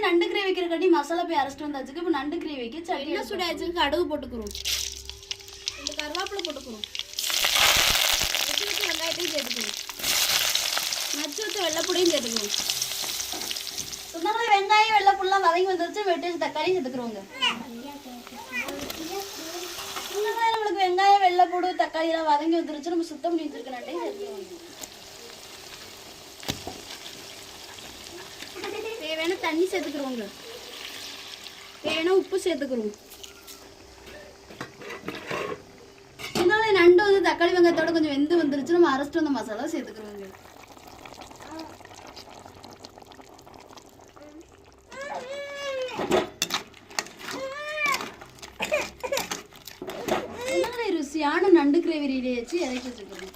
நண்டு கிரேவி வைக்கிறக்காட்டி மசாலா போய் அரைச்சிட்டு வந்தாச்சுக்கு இப்போ நண்டு கிரேவிக்கு சட்னி சுடாச்சுக்கு கடுகு போட்டுக்கிறோம், இந்த கருவேப்பிலை போட்டுக்கிறோம், வச்சு வெங்காயத்தையும் சேர்த்துக்கிறோம், நச்சு வச்ச வெள்ளைப்பூடையும் சேர்த்துக்கிறோம். சொன்னாங்களே வெங்காயம் வெள்ளைப்பூலாம் வதங்கி வந்துருச்சு, வெட்டி தக்காளி சேர்த்துக்கிறோங்க. சொன்னாங்களே நம்மளுக்கு வெங்காயம் வெள்ளைப்பூடு தக்காளி எல்லாம் வதங்கி வந்துருச்சு, நம்ம சுத்தம் பண்ணி வச்சிருக்க நண்டையும் சேர்த்துக்கிறோங்க. தேவையான தண்ணி சேர்த்துக்கிறோங்க, தேவையான உப்பு சேர்த்துக்கிறோம். இதனால நண்டு வந்து தக்காளி வெங்காயத்தோட கொஞ்சம் வெந்து வந்துருச்சு, நம்ம அரைச்சிட்டு வந்த மசாலா சேர்த்துக்கிறோங்க. ருசியான நண்டு கிரேவி ரெடி ஆச்சு, இறக்கி வச்சுக்கிறோம்.